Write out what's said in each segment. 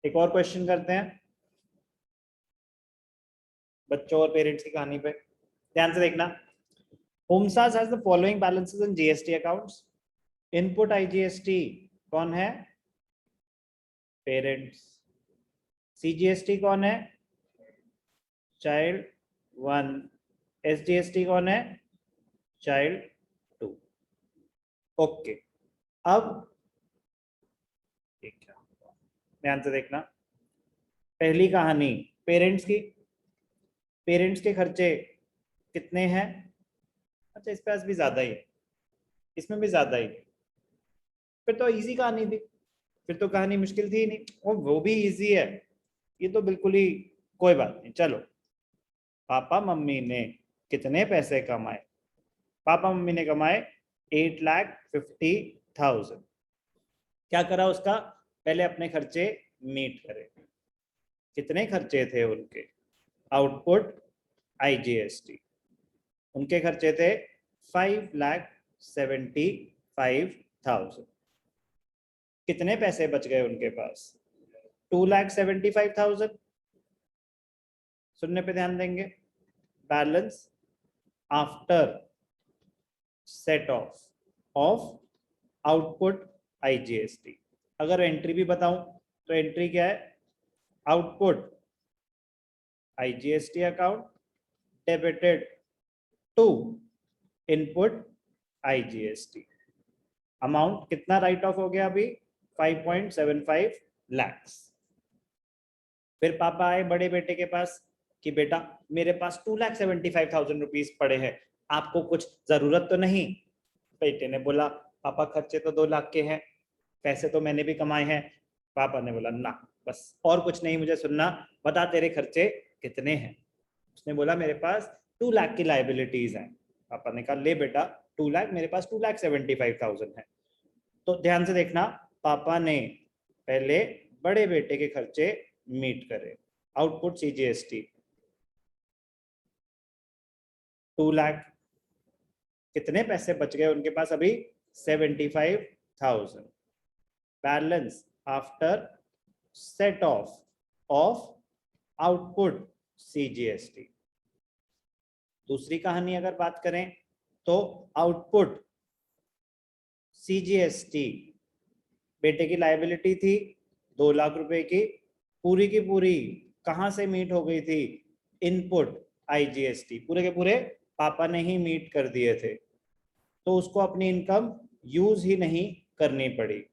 एक और क्वेश्चन करते हैं बच्चों और पेरेंट्स की कहानी पे, ध्यान से देखना। होमसास has the following balances in GST accounts. Input IGST कौन है? पेरेंट्स। सीजीएसटी कौन है? चाइल्ड 1। एसजीएसटी कौन है? चाइल्ड 2। ओके, अब क्या, ध्यान से देखना। पहली कहानी पेरेंट्स की। पेरेंट्स के खर्चे कितने हैं? अच्छा, इस पास भी ज्यादा ही है, इसमें भी ज्यादा ही है। फिर तो इजी कहानी थी, फिर तो कहानी मुश्किल थी ही नहीं। और वो भी इजी है, ये तो बिल्कुल ही कोई बात नहीं। चलो, पापा मम्मी ने कितने पैसे कमाए? पापा मम्मी ने कमाए 8,50,000। क्या करा उसका? पहले अपने खर्चे मीट करे। कितने खर्चे थे उनके? Output IGST. उनके खर्चे थे 5,75,000। कितने पैसे बच गए उनके पास? 2,75,000। सुनने पे ध्यान देंगे। Balance after set off output IGST. अगर एंट्री भी बताऊं तो एंट्री क्या है? Output IGST account debited to input IGST. Amount कितना राइट ऑफ हो गया अभी? 5.75 lakhs। फिर पापा आए बड़े बेटे के पास कि बेटा मेरे पास 2,75,000 रुपीज पड़े हैं, आपको कुछ जरूरत तो नहीं? बेटे ने बोला पापा खर्चे तो 2 लाख के हैं, पैसे तो मैंने भी कमाए हैं। पापा ने बोला ना, बस और कुछ नहीं मुझे सुनना, बता तेरे खर्चे कितने हैं। उसने बोला मेरे पास 2 लाख की लाइबिलिटीज हैं। पापा ने कहा ले बेटा 2 लाख, मेरे पास 2,75,000 है। तो ध्यान से देखना, पापा ने पहले बड़े बेटे के खर्चे मीट करे। Output CGST 2 lakh. कितने पैसे बच गए उनके पास अभी? 75,000। Balance after set off output CGST. दूसरी कहानी अगर बात करें तो आउटपुट सीजीएसटी, बेटे की लायबिलिटी थी 2 लाख रुपए की पूरी कहां से मीट हो गई थी? इनपुट आईजीएसटी पूरे के पूरे पापा ने ही मीट कर दिए थे, तो उसको अपनी इनकम यूज ही नहीं करनी पड़ी।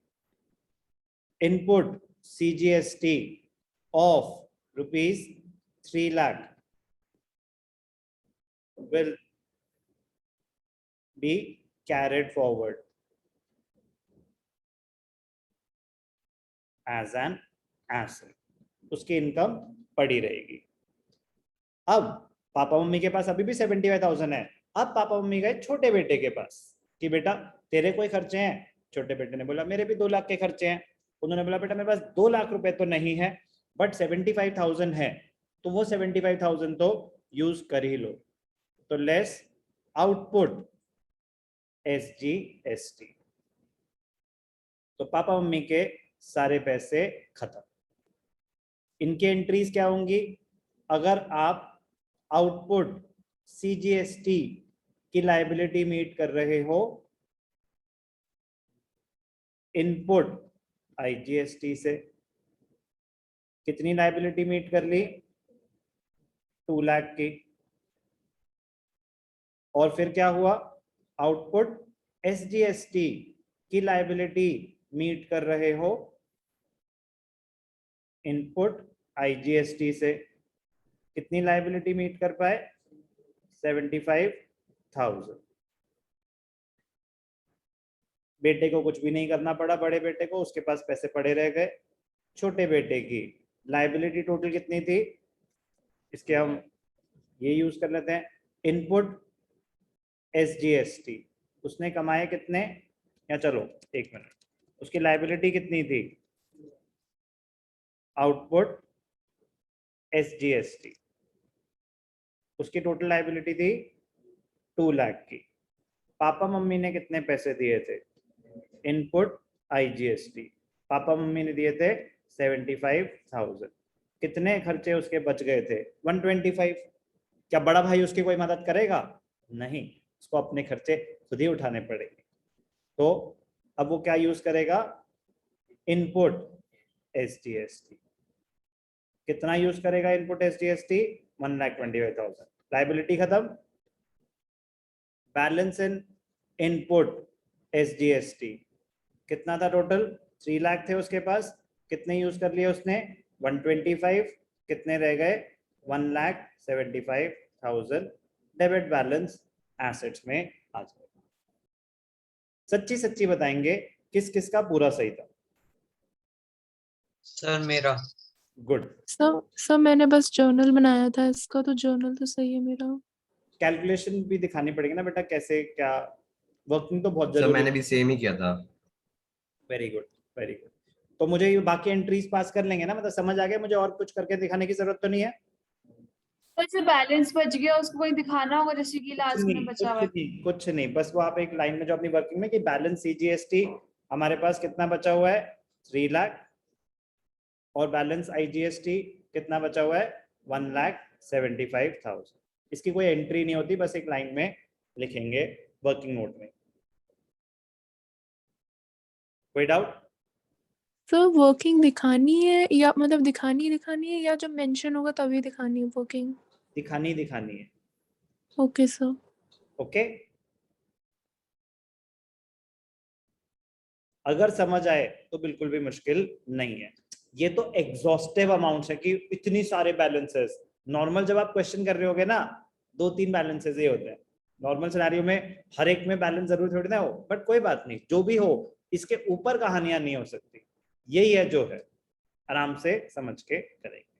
Input CGST of ₹3 lakh will be carried forward as an asset। उसकी इनकम पड़ी रहेगी। अब पापा मम्मी के पास अभी भी 75,000 है। अब पापा मम्मी गए छोटे बेटे के पास कि बेटा तेरे कोई खर्चे हैं? छोटे बेटे ने बोला मेरे भी 2 लाख के खर्चे हैं। उन्होंने बोला बेटा मेरे पास 2 लाख रुपए तो नहीं है, बट 75,000 है, तो वो 75,000 तो यूज कर ही लो। तो लेस आउटपुट एसजीएसटी। तो पापा मम्मी के सारे पैसे खत्म। इनके एंट्रीज क्या होंगी? अगर आप आउटपुट सीजीएसटी की लायबिलिटी मीट कर रहे हो, इनपुट आईजीएसटी से कितनी लायबिलिटी मीट कर ली? 2 लाख की। और फिर क्या हुआ? आउटपुट एसजीएसटी की लायबिलिटी मीट कर रहे हो, इनपुट आईजीएसटी से कितनी लायबिलिटी मीट कर पाए? 75,000। बेटे को कुछ भी नहीं करना पड़ा, बड़े बेटे को, उसके पास पैसे पड़े रह गए। छोटे बेटे की लायबिलिटी टोटल कितनी थी? इसके हम ये यूज कर लेते हैं। इनपुट एसजीएसटी, उसने कमाए कितने? या चलो एक मिनट, उसकी लायबिलिटी कितनी थी? आउटपुट एसजीएसटी, उसकी टोटल लायबिलिटी थी 2 लाख की। पापा मम्मी ने कितने पैसे दिए थे? इनपुट आईजीएसटी, पापा मम्मी ने दिए थे 75,000। कितने खर्चे उसके बच गए थे? 125। क्या बड़ा भाई उसकी कोई मदद करेगा? नहीं, उसको अपने खर्चे खुद ही उठाने पड़ेंगे। तो अब वो क्या यूज करेगा? Input SGST। कितना यूज करेगा इनपुट SGST? 1,25,000। लाइबिलिटी खत्म। बैलेंस इन इनपुट SGST कितना था टोटल? 3 लाख थे उसके पास। कितने यूज कर लिए उसने? 125। कितने रह गए? 1,75,000 डेबिट बैलेंस एसेट्स में आ जाएगा। सच्ची सच्ची बताएंगे किस किस का पूरा सही था? सर मेरा। गुड। सर मैंने बस जर्नल बनाया था इसका, तो जर्नल तो सही है मेरा। कैलकुलेशन भी दिखानी पड़ेगी ना बेटा, कैसे क्या वर्किंग तो बहुत सर जरूरी मैंने है। भी सेम ही किया था। Very good, very good. तो मुझे ये बाकी एंट्रीज पास कर लेंगे ना, मतलब समझ आ गया, मुझे और कुछ करके दिखाने की जरूरत तो नहीं है। जो बैलेंस बच गया उसको कोई दिखाना होगा, जैसे कि कुछ लास्ट नहीं, में बचा हुआ कुछ नहीं, कुछ नहीं, बस वो आप एक लाइन में जो अपनी वर्किंग में कि बैलेंस CGST हमारे पास कितना बचा हुआ है? 3 लाख। और बैलेंस IGST कितना बचा हुआ है? 1,75,000। इसकी कोई एंट्री नहीं होती, बस एक लाइन में लिखेंगे वर्किंग नोट में। कोई डाउट? सर वर्किंग दिखानी है या मतलब दिखानी है या जब मेंशन होगा तभी दिखानी है वर्किंग? दिखानी है। Okay sir. ओके, अगर समझ आए तो बिल्कुल भी मुश्किल नहीं है। ये तो एग्जॉस्टिव अमाउंट्स है कि इतनी सारे बैलेंसेस। नॉर्मल जब आप क्वेश्चन कर रहे होगे ना, 2-3 बैलेंसेस ही होते हैं नॉर्मल सिनेरियो में, हर एक में बैलेंस जरूर थोड़ी ना हो, बट कोई बात नहीं, जो भी हो इसके ऊपर कहानियां नहीं हो सकती। यही है जो है, आराम से समझ के करेंगे।